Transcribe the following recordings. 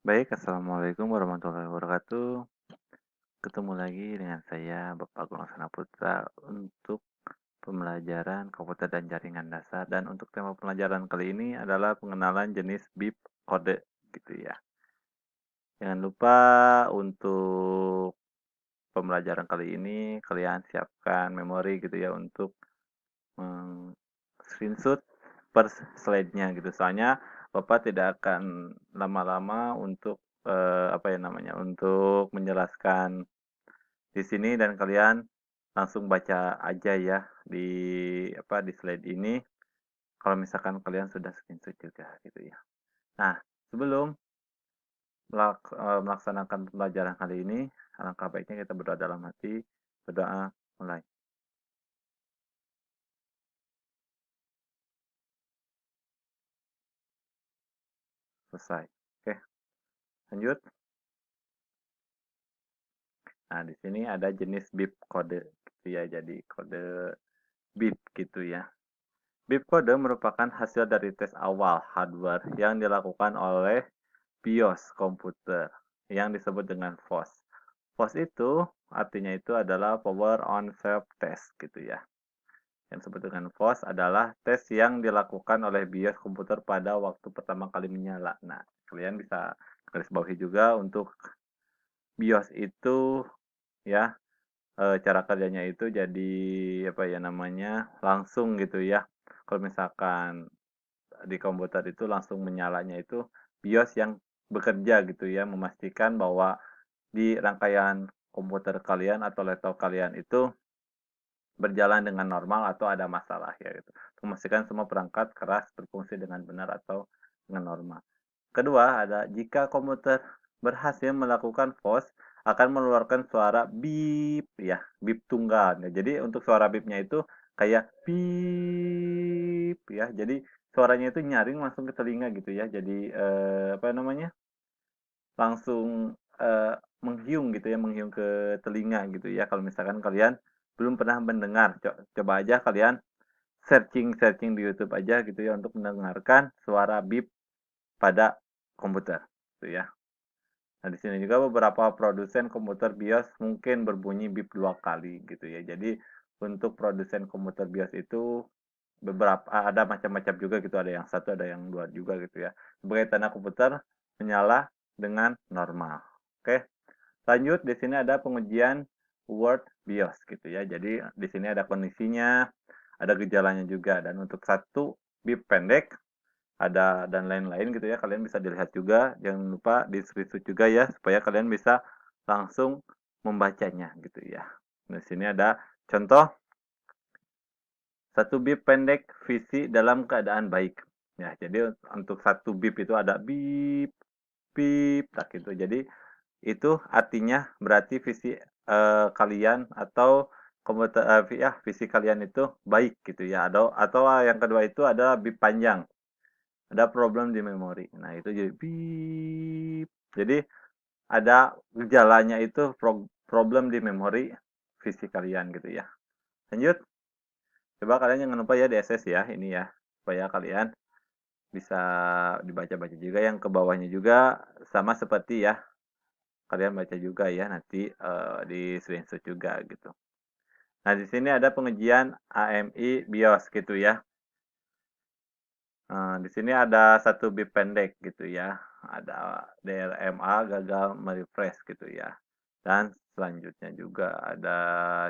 Baik, assalamualaikum warahmatullahi wabarakatuh. Ketemu lagi dengan saya, Bapak Gunawan Putra, untuk pembelajaran komputer dan jaringan dasar. Dan untuk tema pelajaran kali ini adalah pengenalan jenis bit kode, gitu ya. Jangan lupa untuk pembelajaran kali ini kalian siapkan memori gitu ya untuk screenshot per slide-nya gitu. Soalnya Bapak tidak akan lama-lama untuk apa ya namanya untuk menjelaskan di sini dan kalian langsung baca aja ya di di slide ini kalau misalkan kalian sudah screenshot juga gitu ya. Nah, sebelum melaksanakan pembelajaran kali ini, alangkah baiknya kita berdoa dalam hati, berdoa mulai selesai. Oke, lanjut. Nah, di sini ada jenis bit kode gitu ya. Jadi kode bit gitu ya. Bit kode merupakan hasil dari tes awal hardware yang dilakukan oleh BIOS komputer yang disebut dengan FOS. FOS itu artinya itu adalah Power on Self Test gitu ya. Yang disebut dengan FOS adalah tes yang dilakukan oleh BIOS komputer pada waktu pertama kali menyala. Nah, kalian bisa garis bawahi juga untuk BIOS itu ya, cara kerjanya itu jadi apa ya namanya langsung gitu ya. Kalau misalkan di komputer itu langsung menyalanya itu BIOS yang bekerja gitu ya, memastikan bahwa di rangkaian komputer kalian atau laptop kalian itu berjalan dengan normal atau ada masalah ya gitu. Memastikan semua perangkat keras berfungsi dengan benar atau dengan normal. Kedua, ada jika komputer berhasil melakukan FOS akan mengeluarkan suara beep ya, beep tunggal. Ya, jadi untuk suara beepnya itu kayak beep ya. Jadi suaranya itu nyaring langsung ke telinga gitu ya. Jadi apa namanya? Langsung menghiung gitu ya, menghiung ke telinga gitu ya. Kalau misalkan kalian belum pernah mendengar, coba aja kalian searching di YouTube aja gitu ya untuk mendengarkan suara beep pada komputer gitu ya. Nah, di sini juga beberapa produsen komputer BIOS mungkin berbunyi bip 2 kali gitu ya. Jadi untuk produsen komputer BIOS itu beberapa ada macam-macam juga gitu, ada yang satu, ada yang dua juga gitu ya. Sebagai tanda komputer menyala dengan normal. Oke. Lanjut di sini ada pengujian Word BIOS gitu ya. Jadi di sini ada kondisinya, ada gejalanya juga dan untuk satu bip pendek ada dan lain-lain gitu ya. Kalian bisa dilihat juga, jangan lupa di screenshot juga ya supaya kalian bisa langsung membacanya gitu ya. Di sini ada contoh satu bip pendek visi dalam keadaan baik. Ya, jadi untuk satu bip itu ada bip bip tak gitu. Jadi itu artinya berarti visi kalian atau komputer ya visi kalian itu baik gitu ya. Atau yang kedua itu adalah bip panjang. Ada problem di memori. Nah, itu jadi beep. Jadi ada gejalanya itu problem di memori visi kalian gitu ya. Lanjut. Coba kalian jangan lupa ya di SS ya, ini ya. Supaya kalian bisa dibaca-baca juga yang ke bawahnya juga sama seperti ya. Kalian baca juga ya nanti di screenshot juga gitu. Nah, di sini ada pengujian AMI BIOS gitu ya. Di sini ada satu bip pendek gitu ya. Ada DRMA gagal merefresh gitu ya. Dan selanjutnya juga ada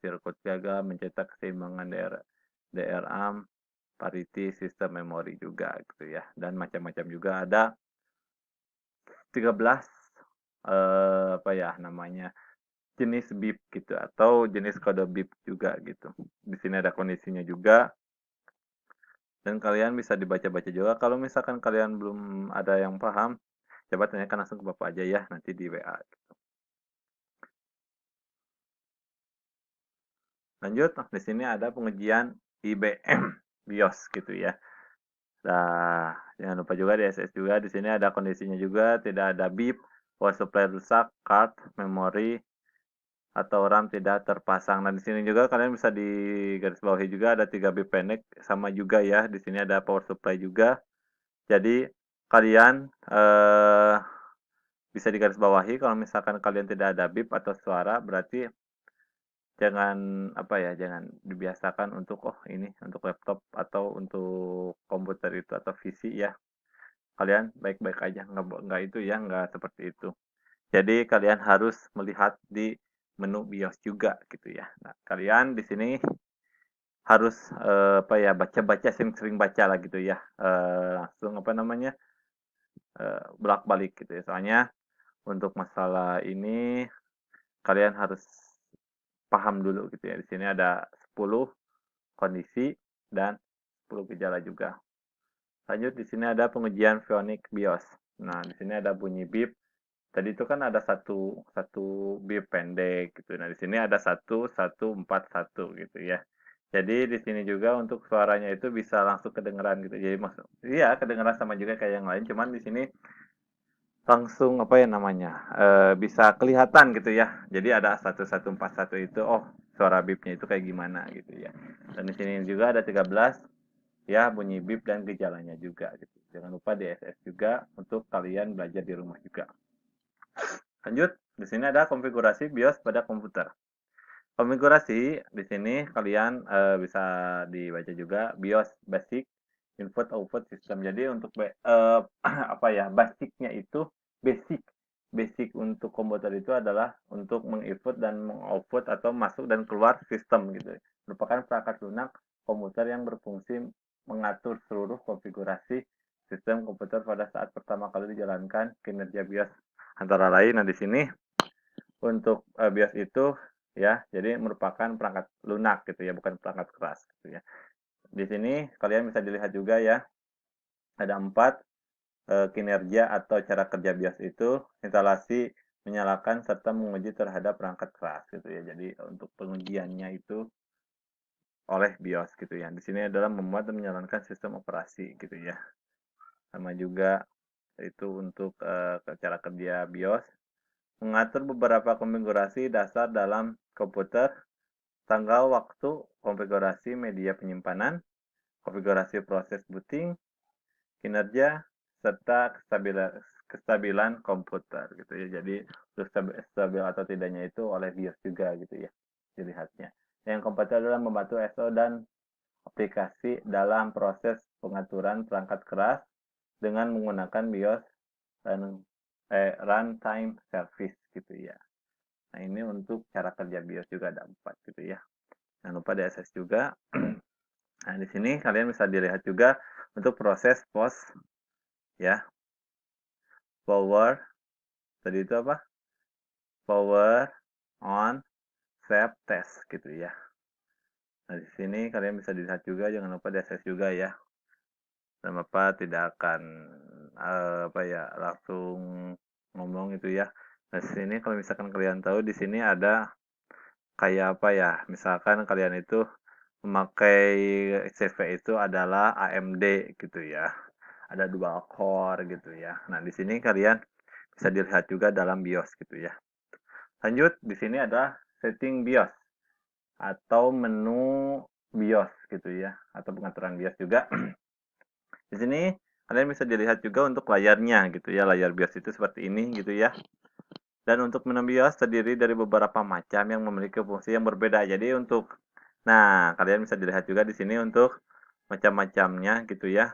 sirkuit gagal mencetak keseimbangan DRAM parity sistem memori juga gitu ya. Dan macam-macam juga ada 13 apa ya namanya jenis bip gitu atau jenis kode bip juga gitu. Di sini ada kondisinya juga dan kalian bisa dibaca-baca juga. Kalau misalkan kalian belum ada yang paham, coba tanyakan langsung ke Bapak aja ya, nanti di WA. Lanjut, di sini ada pengujian IBM BIOS gitu ya. Nah, jangan lupa juga di SS juga, di sini ada kondisinya juga, tidak ada bip, power supply rusak, card, memori, atau RAM tidak terpasang. Nah, di sini juga kalian bisa di garis bawahi juga ada 3 bip pendek, sama juga ya, di sini ada power supply juga. Jadi, kalian bisa digarisbawahi kalau misalkan kalian tidak ada bip atau suara berarti jangan apa ya, jangan dibiasakan untuk oh ini untuk laptop atau untuk komputer itu atau PC ya. Kalian baik-baik aja, nggak itu ya, nggak seperti itu. Jadi kalian harus melihat di menu BIOS juga gitu ya. Nah, kalian di sini harus apa ya, baca-baca, sering-sering baca lah gitu ya. Langsung apa namanya, bolak-balik gitu ya. Soalnya untuk masalah ini kalian harus paham dulu gitu ya. Di sini ada 10 kondisi dan 10 gejala juga. Lanjut di sini ada pengujian Phonik BIOS. Nah, di sini ada bunyi bip. Tadi itu kan ada satu satu bip pendek gitu. Nah, di sini ada 1141 gitu ya. Jadi di sini juga untuk suaranya itu bisa langsung kedengeran gitu. Jadi maksud iya kedengeran sama juga kayak yang lain, cuman di sini langsung apa ya namanya, bisa kelihatan gitu ya. Jadi ada 1141 itu, oh suara bipnya itu kayak gimana gitu ya. Dan di sini juga ada 13 ya bunyi bip dan gejalanya juga gitu. Jangan lupa DSS juga untuk kalian belajar di rumah juga. Lanjut, di sini ada konfigurasi BIOS pada komputer. Konfigurasi di sini kalian bisa dibaca juga BIOS Basic Input Output System. Jadi untuk apa ya, basicnya itu basic. Basic untuk komputer itu adalah untuk menginput dan mengoutput atau masuk dan keluar sistem gitu. Merupakan perangkat lunak komputer yang berfungsi mengatur seluruh konfigurasi sistem komputer pada saat pertama kali dijalankan kinerja BIOS. Antara lain, nah di sini untuk BIOS itu ya, jadi merupakan perangkat lunak gitu ya, bukan perangkat keras gitu ya. Di sini kalian bisa dilihat juga ya, ada 4 kinerja atau cara kerja BIOS itu instalasi, menyalakan serta menguji terhadap perangkat keras gitu ya. Jadi untuk pengujiannya itu oleh BIOS gitu ya. Di sini adalah memuat dan menjalankan sistem operasi gitu ya. Sama juga itu untuk cara kerja BIOS, mengatur beberapa konfigurasi dasar dalam komputer, tanggal waktu, konfigurasi media penyimpanan, konfigurasi proses booting, kinerja, serta kestabilan komputer gitu ya. Jadi untuk stabil atau tidaknya itu oleh BIOS juga gitu ya dilihatnya. Yang keempat adalah membantu SO dan aplikasi dalam proses pengaturan perangkat keras dengan menggunakan BIOS dan runtime service gitu ya. Nah ini untuk cara kerja BIOS juga ada 4 gitu ya. Jangan lupa DSS juga. Nah di sini kalian bisa dilihat juga untuk proses post ya, power, tadi itu apa? Power on save test gitu ya. Nah di sini kalian bisa dilihat juga, jangan lupa DSS juga ya. Dan Bapak tidak akan apa ya, langsung ngomong itu ya. Nah, di sini kalau misalkan kalian tahu di sini ada kayak apa ya, misalkan kalian itu memakai CV itu adalah AMD gitu ya. Ada dual core gitu ya. Nah, di sini kalian bisa dilihat juga dalam BIOS gitu ya. Lanjut, di sini ada setting BIOS atau menu BIOS gitu ya, atau pengaturan BIOS juga. Di sini kalian bisa dilihat juga untuk layarnya gitu ya. Layar BIOS itu seperti ini gitu ya. Dan untuk menu BIOS terdiri dari beberapa macam yang memiliki fungsi yang berbeda. Jadi untuk nah, kalian bisa dilihat juga di sini untuk macam-macamnya gitu ya.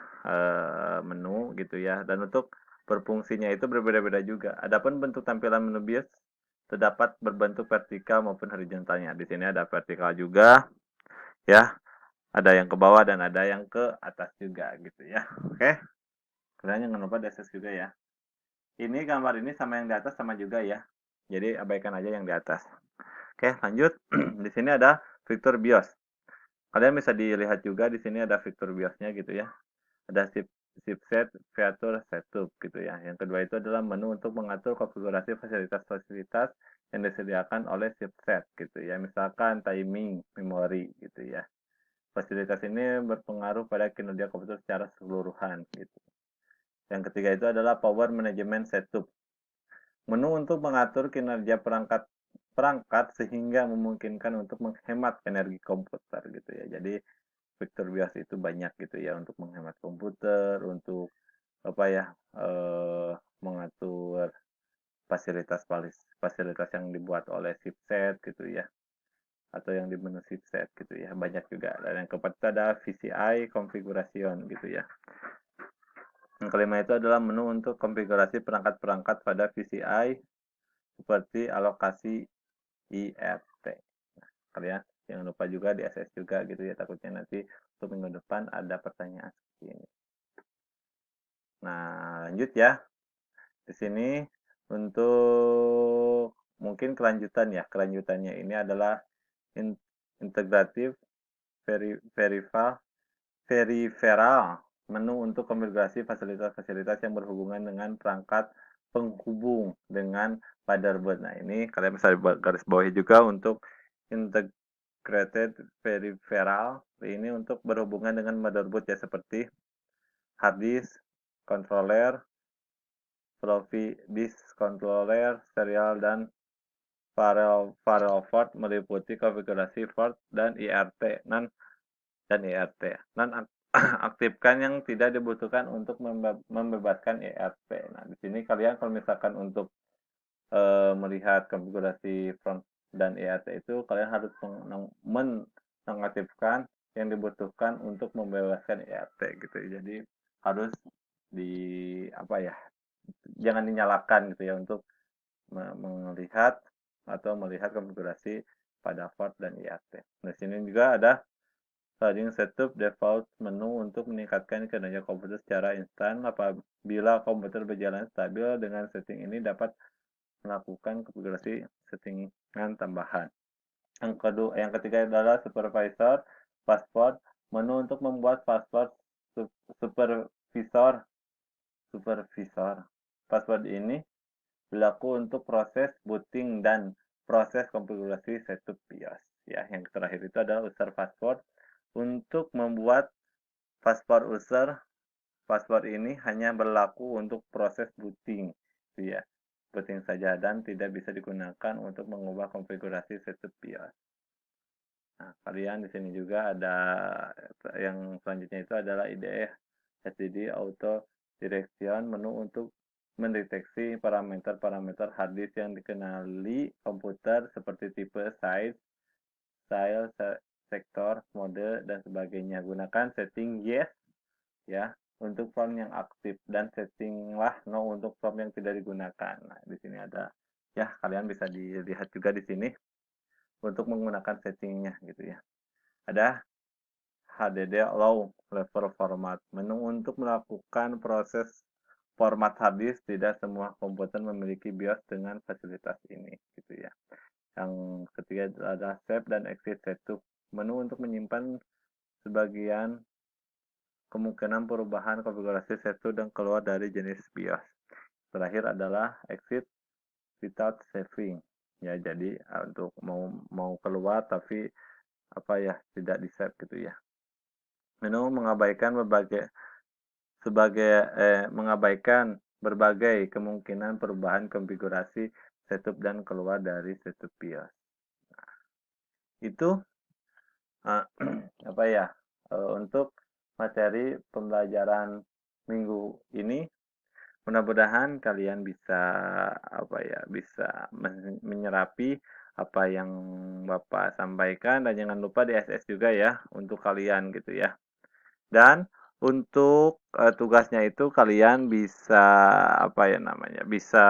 Menu gitu ya. Dan untuk berfungsinya itu berbeda-beda juga. Adapun bentuk tampilan menu BIOS terdapat berbentuk vertikal maupun horizontalnya. Di sini ada vertikal juga ya. Ada yang ke bawah dan ada yang ke atas juga gitu ya. Oke. Kalian jangan lupa DSS juga ya. Ini gambar ini sama yang di atas sama juga ya. Jadi abaikan aja yang di atas. Oke, lanjut. Di sini ada fitur BIOS. Kalian bisa dilihat juga di sini ada fitur BIOS-nya gitu ya. Ada chipset, fitur setup gitu ya. Yang kedua itu adalah menu untuk mengatur konfigurasi fasilitas-fasilitas yang disediakan oleh chipset gitu ya. Misalkan timing, memori gitu ya. Fasilitas ini berpengaruh pada kinerja komputer secara keseluruhan gitu. Yang ketiga itu adalah power management setup. Menu untuk mengatur kinerja perangkat sehingga memungkinkan untuk menghemat energi komputer gitu ya. Jadi fitur BIOS itu banyak gitu ya untuk menghemat komputer, untuk apa ya, mengatur fasilitas yang dibuat oleh chipset gitu ya, atau yang di menu chipset gitu ya, banyak juga. Dan yang keempat itu ada VCI configuration gitu ya. Yang kelima itu adalah menu untuk konfigurasi perangkat-perangkat pada VCI seperti alokasi IRT. Kalian jangan lupa juga di SS juga gitu ya, takutnya nanti untuk minggu depan ada pertanyaan seperti ini. Nah, lanjut ya. Di sini untuk mungkin kelanjutan ya. Kelanjutannya ini adalah integratif peripheral menu untuk konfigurasi fasilitas-fasilitas yang berhubungan dengan perangkat penghubung dengan motherboard. Nah, ini kalian bisa garis bawahi juga untuk integrated peripheral ini untuk berhubungan dengan motherboard ya, seperti hard disk, controller, floppy disk controller, serial dan parallel port meliputi konfigurasi port dan IRT non aktifkan yang tidak dibutuhkan untuk membebaskan IRT. Nah, di sini kalian kalau misalkan untuk melihat konfigurasi front dan IRT itu kalian harus mengaktifkan yang dibutuhkan untuk membebaskan IRT gitu. Jadi harus jangan dinyalakan gitu ya untuk melihat konfigurasi pada port dan IRT. Di sini juga ada sliding setup default menu untuk meningkatkan kinerja komputer secara instan. Apabila komputer berjalan stabil dengan setting ini dapat melakukan konfigurasi settingan tambahan. Yang ketiga adalah supervisor password menu untuk membuat password supervisor. Password ini berlaku untuk proses booting dan proses konfigurasi setup BIOS. Ya, yang terakhir itu adalah user password. Untuk membuat password ini hanya berlaku untuk proses booting, ya, booting saja dan tidak bisa digunakan untuk mengubah konfigurasi setup BIOS. Nah, kalian di sini juga ada yang selanjutnya itu adalah IDE SSD Auto Direction menu untuk mendeteksi parameter-parameter hard disk yang dikenali komputer seperti tipe, size, style, sektor, mode, dan sebagainya. Gunakan setting yes ya untuk form yang aktif dan settinglah no untuk form yang tidak digunakan. Nah, di sini ada ya, kalian bisa dilihat juga di sini untuk menggunakan settingnya gitu ya. Ada HDD low level format menu untuk melakukan proses format hard disk. Tidak semua komputer memiliki BIOS dengan fasilitas ini gitu ya. Yang ketiga adalah save dan exit setup menu untuk menyimpan sebagian kemungkinan perubahan konfigurasi setup dan keluar dari jenis BIOS. Terakhir adalah exit without saving ya, jadi untuk mau keluar tapi tidak di save gitu ya. Menu mengabaikan berbagai kemungkinan perubahan konfigurasi setup dan keluar dari setup BIOS. Nah, itu untuk materi pembelajaran minggu ini. Mudah-mudahan kalian bisa menyerapi apa yang Bapak sampaikan, dan jangan lupa di SS juga ya untuk kalian gitu ya. Dan untuk tugasnya itu kalian bisa bisa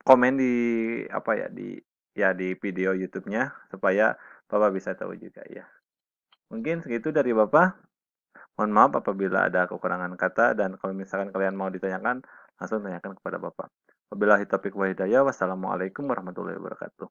komen di video YouTube-nya supaya Bapak bisa tahu juga ya. Mungkin segitu dari Bapak. Mohon maaf apabila ada kekurangan kata, dan kalau misalkan kalian mau ditanyakan, langsung tanyakan kepada Bapak. Wabillahi taufiq wal hidayah. Wassalamualaikum warahmatullahi wabarakatuh.